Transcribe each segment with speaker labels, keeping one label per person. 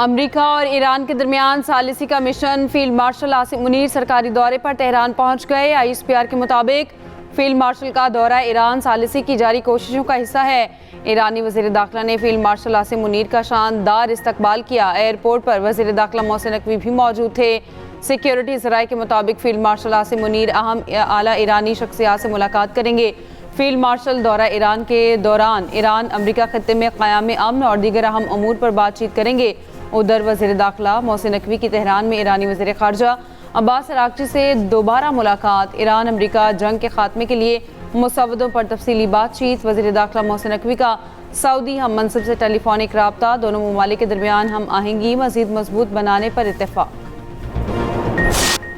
Speaker 1: America और Iran के दरमियान सालिसी का mission. Field marshal Asim Munir सरकारी दौरे पर तेहरान पहुंच गए। ISPR के मुताबिक फील्ड मार्शल का दौरा ईरान सालिसी की जारी कोशिशों का हिस्सा है। ईरानी वज़ीर दाखिला ने फील्ड मार्शल आसिम मुनीर का शानदार इस्तकबाल किया। एयरपोर्ट पर वज़ीर दाखिला मोहसिन नकवी भी मौजूद थे। सिक्योरिटी ज़राए के मुताबिक फील्ड मार्शल आसिम मुनीर अहम आला ईरानी शख्सियात से मुलाकात करेंगे। फील्ड मार्शल दौरा ईरान के दौरान ईरान अमेरिका खत्ते में क़याम अमन और दीगर अहम अमूर पर बातचीत करेंगे। उधर वज़ीर दाखिला मोहसिन नकवी की तेहरान में ईरानी वज़ीर ख़ारजा अब्बास अराग़ची से दोबारा मुलाकात। ईरान अमेरिका जंग के खात्मे के लिए मुसव्वदों पर तफसीली बातचीत। वज़ीर दाखिला मोहसिन नकवी का सऊदी हम मनसब से टेलीफोनिक राब्ता। दोनों ममालिक के दरमियान हम आहंगी मज़ीद मजबूत बनाने पर इत्तेफाक।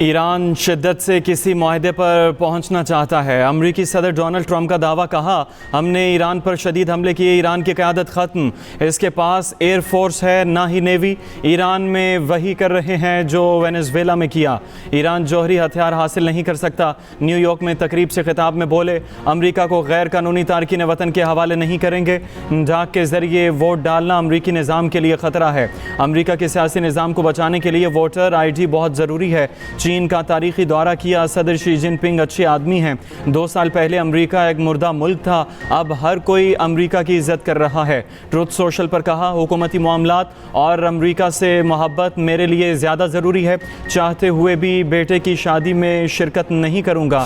Speaker 2: ईरान शिद्दत से किसी मुआहदे पर पहुंचना चाहता है। अमरीकी सदर डोनाल्ड ट्रंप का दावा, कहा हमने ईरान पर शदीद हमले किए, ईरान की क़यादत ख़त्म, इसके पास एयर फोर्स है ना ही नेवी। ईरान में वही कर रहे हैं जो वेनेज़ुएला में किया। ईरान जौहरी हथियार हासिल नहीं कर सकता। न्यूयॉर्क में तकरीब से खिताब में बोले, अमरीका को गैर कानूनी तारकीन वतन के हवाले नहीं करेंगे। डाक के ज़रिए वोट डालना अमरीकी निज़ाम के लिए ख़तरा है। अमरीका के सियासी निज़ाम को बचाने के लिए वोटर ID बहुत ज़रूरी है। चीन का तारीखी दौरा किया। सदर शी जिनपिंग अच्छे आदमी हैं। 2 साल पहले अमेरिका एक मुर्दा मुल्क था, अब हर कोई अमेरिका की इज्जत कर रहा है। ट्रुथ सोशल पर कहा, हुकूमती मामलात और अमेरिका से मोहब्बत मेरे लिए ज़्यादा ज़रूरी है। चाहते हुए भी बेटे की शादी में शिरकत नहीं करूँगा।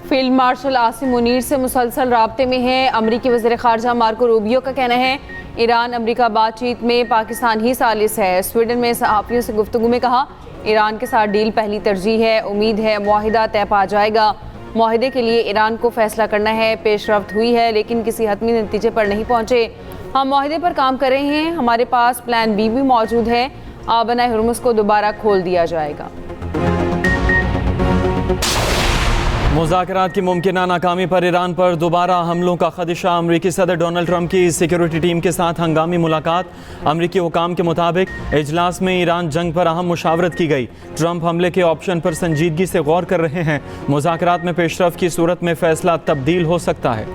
Speaker 1: फील्ड मार्शल आसिम मुनीर से मुसलसल राब्ते में है। अमरीकी वज़ीर ख़ारजा मार्को रूबियो का कहना है ईरान अमरीका बातचीत में पाकिस्तान ही सालिस है। स्वीडन में सहाफ़ियों से गुफ्तगू में कहा, ईरान के साथ डील पहली तरजीह है। उम्मीद है मुआहिदा तय पा जाएगा। मुआहिदे के लिए ईरान को फैसला करना है। पेशरफ्त हुई है लेकिन किसी हतमी नतीजे पर नहीं पहुँचे। हम मुआहिदे पर काम कर रहे हैं। हमारे पास प्लान B भी मौजूद है। आबना हुर्मुज़ को दोबारा खोल दिया जाएगा।
Speaker 2: मुज़ाकरात की मुमकिना नाकामी पर ईरान पर दोबारा हमलों का खदशा। अमरीकी सदर डोनाल्ड ट्रंप की सिक्योरिटी टीम के साथ हंगामी मुलाकात। अमरीकी हुकाम के मुताबिक इजलास में ईरान जंग पर अहम मुशावरत की गई। ट्रंप हमले के ऑप्शन पर संजीदगी से गौर कर रहे हैं। मुज़ाकरात में पेशरफ की सूरत में फैसला तब्दील हो सकता है।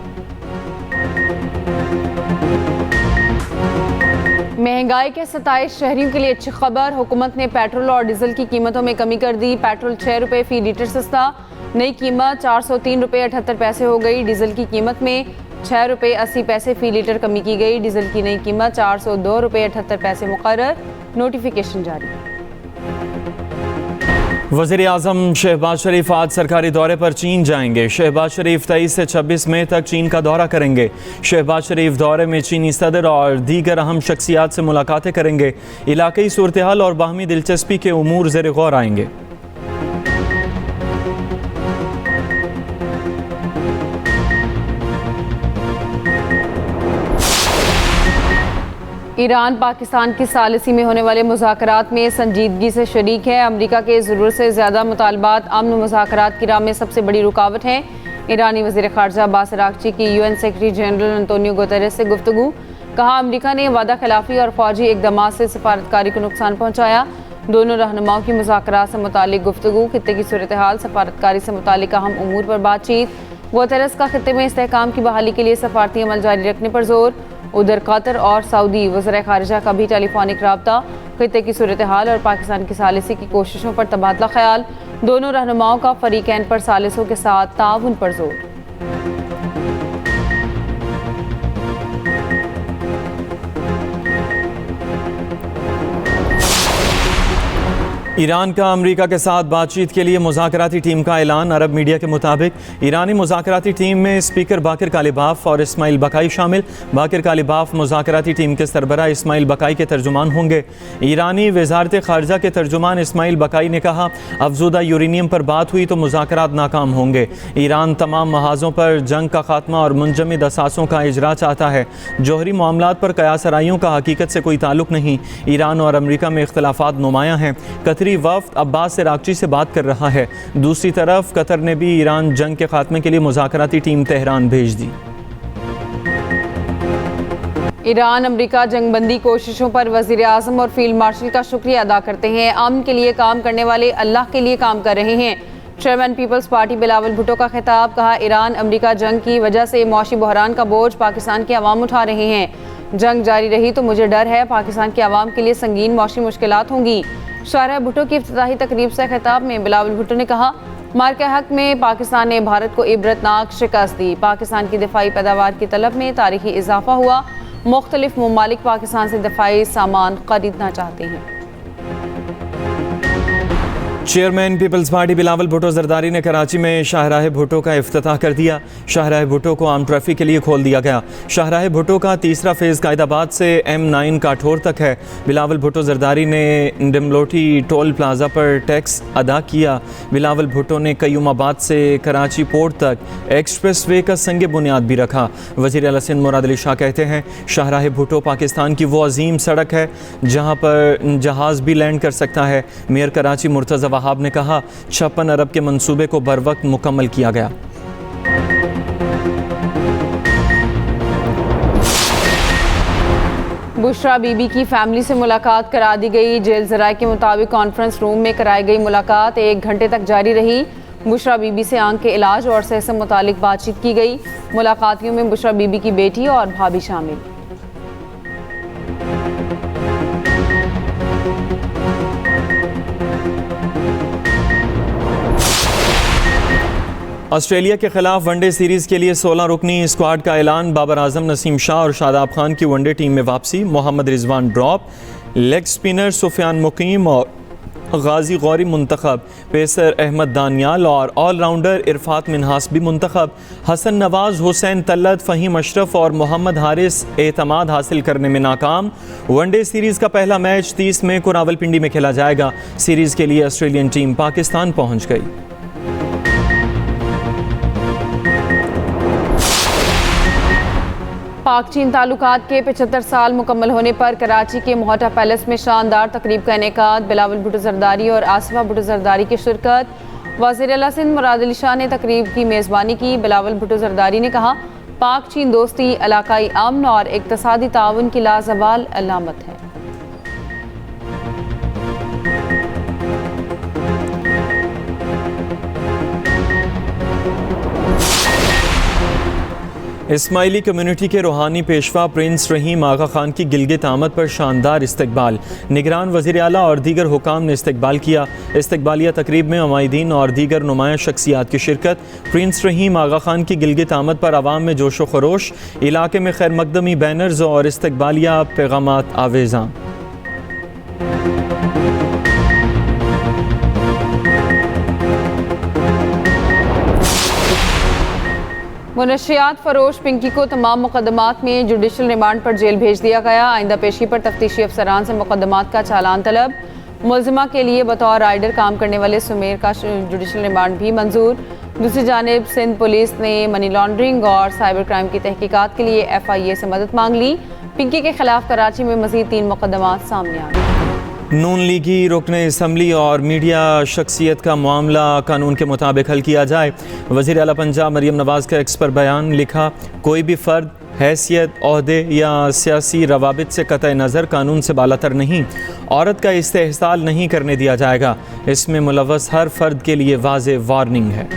Speaker 1: महंगाई के 27 शहरियों के लिए अच्छी खबर। हुकूमत ने पेट्रोल और डीजल की कीमतों में कमी कर दी। पेट्रोल 6 रुपये फ़ी लीटर सस्ता, नई कीमत 403 रुपये 78 पैसे हो गई। डीजल की कीमत में 6 रुपये 80 पैसे फ़ी लीटर कमी की गई। डीजल की नई कीमत 402 रुपये 78 पैसे मुकर्रर। नोटिफिकेशन जारी।
Speaker 2: वज़ीर आज़म शहबाज शरीफ आज सरकारी दौरे पर चीन जाएंगे। शहबाज शरीफ 23 से 26 मई तक चीन का दौरा करेंगे। शहबाज शरीफ दौरे में चीनी सदर और दीगर अहम शख्सियात से मुलाकातें करेंगे। इलाक़ाई सूरत हाल और बाहमी दिलचस्पी के उमूर ज़ेर गौर आएंगे।
Speaker 1: ईरान पाकिस्तान की सालिसी में होने वाले मुज़ाकरात में संजीदगी से शरीक है। अमेरिका के ज़रूरत से ज़्यादा मुतालबात अमन मुज़ाकरात की राह में सबसे बड़ी रुकावट हैं। ईरानी वज़ीर ख़ारजा अब्बास अराग़ची की UN secretary general Antonio Guterres से गुफ्तगू। कहा, अमेरिका ने वादा खिलाफ़ी और फ़ौजी इक़दामात से सफारतकारी को नुकसान पहुँचाया। दोनों रहनुमाओं की मुज़ाकरात से मुतालिक गुफ्तगू, खित्ते की सूरत हाल, सफारतकारी से मुतालिक अहम उमूर पर बातचीत। गुतेरेस का खित्ते में इस्तेहकाम की बहाली के लिए सफारती अमल जारी रखने पर जोर। उधर कतर और सऊदी वज़ीर ख़ारिजा का भी टेलीफोनिक राब्ता। खित्ते की सूरत हाल और पाकिस्तान की सालिसी की कोशिशों पर तबादला ख्याल। दोनों रहनुमाओं का फ़रीक़ैन पर सालिसों के साथ ताउन पर जोर।
Speaker 2: ईरान का अमेरिका के साथ बातचीत के लिए मुज़ाकराती टीम का ऐलान। अरब मीडिया के मुताबिक ईरानी मुज़ाकराती टीम में स्पीकर बाकिर कालिबाफ और इस्माइल बकाई शामिल। बाकिर कालिबाफ मुज़ाकराती टीम के सरबरा इस्माइल बकाई के तर्जुमान होंगे। ईरानी वज़ारत ख़ारजा के तर्जुमान इस्माइल बकाई ने कहा, अफज़ूदा यूरेनियम पर बात हुई तो मुज़ाकरात नाकाम होंगे। ईरान तमाम महाज़ों पर जंग का खात्मा और मुंजमद असासों का इजरा चाहता है। जौहरी मामलात पर कयासराइयों का हकीकत से कोई ताल्लुक़ नहीं। ईरान और अमेरिका में इख्तलाफात नुमायाँ हैं। वफ़द अब्बास अराग़ची से बात कर रहा है। दूसरी तरफ कतर ने भी ईरान जंग के खात्मे के लिए मुज़ाकराती टीम तेहरान भेज दी।
Speaker 1: ईरान अमेरिका जंगबंदी कोशिशों पर वज़ीर आज़म और फील्ड मार्शल का शुक्रिया अदा करते हैं। अमन के लिए काम करने वाले अल्लाह के लिए काम कर रहे हैं। Chairman Peoples Party Bilawal Bhutto का खिताब। कहा, ईरान अमेरिका जंग की वजह से मौशी बहरान का बोझ पाकिस्तान के अवाम उठा रहे हैं। जंग जारी रही तो मुझे डर है पाकिस्तान की आवाम के लिए संगीन मौशी मुश्किलात होंगी। शाहरा भुट्टो की इफ्तिताही तकरीब से खिताब में बिलावल भुट्टो ने कहा, मार के हक में पाकिस्तान ने भारत को इबरतनाक शिकस्त दी। पाकिस्तान की दिफाई पैदावार की तलब में तारीखी इजाफा हुआ। मुख्तलिफ ममालिक पाकिस्तान से दिफाई सामान खरीदना चाहते हैं।
Speaker 2: Chairman Peoples Party Bilawal Bhutto Zardari ने कराची में शाहराह भुट्टो का इफ्तिताह कर दिया। शाहराह भुट्टो को आम ट्रैफिक के लिए खोल दिया गया। शाहराह भुट्टो का तीसरा फेज़ कायदाबाद से M9 काठौर तक है। बिलावल भुट्टो जरदारी ने डिमलोटी टोल प्लाजा पर टैक्स अदा किया। बिलावल भुट्टो ने कयूमाबाद से कराची पोर्ट तक एक्सप्रेस वे का संग बुनियाद भी रखा। वज़ीर आला सिंध मुराद अली शाह कहते हैं, शाहराह भुट्टो पाकिस्तान की वो अजीम सड़क है जहाँ पर जहाज़ भी लैंड कर सकता है। मेयर कराची मुर्तज़ा वहाब ने कहा, 56 अरब के मंसूबे को बर वक्त मुकम्मल किया गया।
Speaker 1: बुशरा बीबी की फैमिली से मुलाकात करा दी गई। जेल ज़राए के मुताबिक कॉन्फ्रेंस रूम में कराई गई मुलाकात 1 घंटे तक जारी रही। बुशरा बीबी से आंख के इलाज और सेहत से मुतालिक बातचीत की गई। मुलाकातियों में बुशरा बीबी की बेटी और भाभी शामिल।
Speaker 2: ऑस्ट्रेलिया के खिलाफ वनडे सीरीज़ के लिए 16 रुकनी स्क्वाड का ऐलान। बाबर आजम, नसीम शाह और शादाब खान की वनडे टीम में वापसी। Mohammad Rizwan drop, leg spinner Sufiyan Muqeem और गाजी गौरी मुंतखब। पेसर अहमद दानियाल और ऑलराउंडर इरफात मिनहास भी मुंतखब। हसन नवाज, हुसैन तल्लत, फ़हीम अशरफ और मोहम्मद हारिस एतमाद हासिल करने में नाकाम। वनडे सीरीज़ का पहला मैच 30 मई को रावलपिंडी में खेला जाएगा। सीरीज़ के लिए ऑस्ट्रेलियन टीम पाकिस्तान पहुँच गई।
Speaker 1: पाक चीन ताल्लुकात के 75 साल मुकम्मल होने पर कराची के मोहटा पैलेस में शानदार तकरीब का इनेकाद। बिलावल भुट्टो जरदारी और आसिफा भुट्टो जरदारी की शिरकत। वज़ीर आला सिंध मुराद अली शाह ने तकरीब की मेज़बानी की। बिलावल भुट्टो जरदारी ने कहा, पाक चीन दोस्ती इलाकाई अमन और इक़्तिसादी ताउन की लाज़वाल अलामत है।
Speaker 2: इस्माइली कम्युनिटी के रूहानी पेशवा प्रिंस रहीम आगा खान की गिलगित आमद पर शानदार इस्तकबाल। निगरान वज़ीर आला और दीगर हुकाम ने इस्तकबाल किया। इस्तकबालिया तकरीब में अमायदीन और दीगर नुमाया शख्सियात की शिरकत। प्रिंस रहीम आगा खान की गिलगित आमद पर आवाम में जोश व खरोश। इलाके में खैर मकदमी बैनर्स और इस्तकबालिया पैगामात आवेज़ां।
Speaker 1: मुनशियात फरोश पिंकी को तमाम मुकदमात में जुडिशल रिमांड पर जेल भेज दिया गया। आइंदा पेशी पर तफ्तीशी अफसरान से मुकदमात का चालान तलब। मुलजिमा के लिए बतौर राइडर काम करने वाले सुमेर का जुडिशल रिमांड भी मंजूर। दूसरी जानिब सिंध पुलिस ने मनी लॉन्ड्रिंग और साइबर क्राइम की तहकीकात के लिए FIA से मदद मांग ली। पिंकी के खिलाफ कराची में मज़ीद 3 मुकदमात सामने आ गए।
Speaker 2: नून लीगी रुकने असम्बली और मीडिया शख्सियत का मामला कानून के मुताबिक हल किया जाए। वज़ीर आला पंजाब मरियम नवाज़ का एक्स पर बयान। लिखा, कोई भी फ़र्द हैसियत, ओहदे या सियासी रवाबित से कतई नज़र कानून से बालातर नहीं। औरत का इस्तेहसाल नहीं करने दिया जाएगा। इसमें मुलव्वस हर फ़र्द के लिए वाज़े वार्निंग है।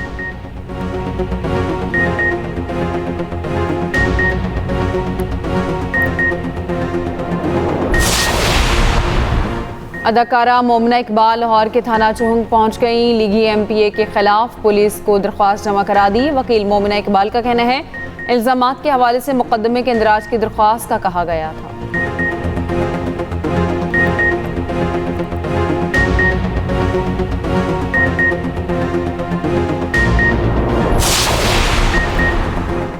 Speaker 1: अदाकारा मोमना इकबाल लाहौर के थाना चुहंग पहुंच गई। लीगी MPA के खिलाफ पुलिस को दरख्वास्त जमा करा दी। वकील मोमना इकबाल का कहना है, इल्ज़ामात के हवाले से मुकदमे के इंदराज की दरख्वास्त का कहा गया था।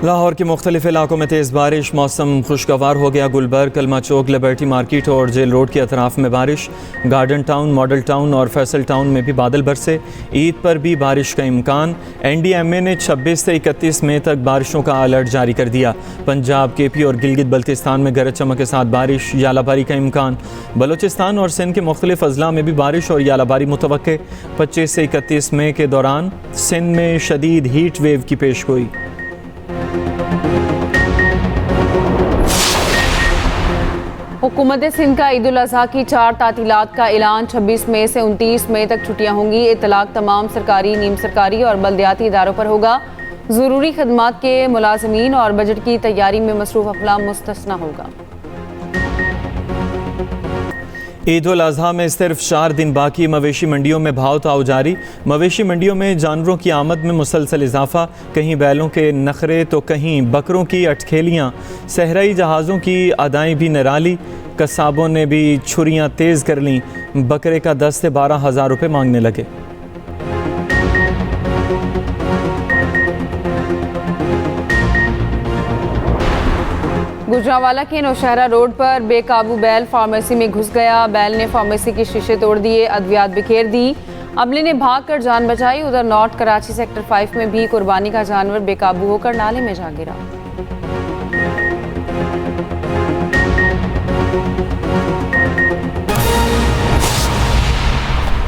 Speaker 2: लाहौर के मुख्तलिफ इलाकों में तेज़ बारिश। मौसम खुशगवार हो गया। गुलबर्ग, कलमा चौक, लिबर्टी मार्केट और जेल रोड के अतराफ़ में बारिश। गार्डन टाउन, मॉडल टाउन और फैसल टाउन में भी बादल बरसे। ईद पर भी बारिश का इम्कान। NDMA ने 26 से 31 मई तक बारिशों का अलर्ट जारी कर दिया। पंजाब, KP और गिलगित बल्तिस्तान में गरज चमक के साथ बारिश, यालाबारी का इम्कान। बलोचिस्तान और सिंध के मुख्तलिफ अजला में भी बारिश और यालाबारी मुतवक्के। 25 से 31 मई के दौरान सिंध में शदीद हीट वेव की पेशगोई।
Speaker 1: हुकूमत सिंध का ईद उल अज़हा की 4 तातीलात का ऐलान। 26 मई से 29 मई तक छुट्टियां होंगी। इतलाक तमाम सरकारी, नीम सरकारी और बल्दियाती इदारों पर होगा। ज़रूरी खदमात के मुलाजमीन और बजट की तैयारी में मसरूफ़ अफराद मुस्तस्ना होगा।
Speaker 2: ईद उल अजहा में सिर्फ 4 दिन बाकी, मवेशी मंडियों में भाव ताव जारी। मवेशी मंडियों में जानवरों की आमद में मुसलसल इजाफा, कहीं बैलों के नखरे तो कहीं बकरों की अटखेलियाँ। सहराई जहाज़ों की अदाएँ भी निराली, कसाबों ने भी छुरियाँ तेज़ कर लीं, बकरे का 10 से 12 हज़ार रुपये मांगने लगे।
Speaker 1: गुजरांवाला के नौशहरा रोड पर बेकाबू बैल फार्मेसी में घुस गया। बैल ने फार्मेसी के शीशे तोड़ दिए, अद्वियात बिखेर दी। अमले ने भागकर जान बचाई। उधर नॉर्थ कराची सेक्टर 5 में भी कुर्बानी का जानवर बेकाबू होकर नाले में जा गिरा।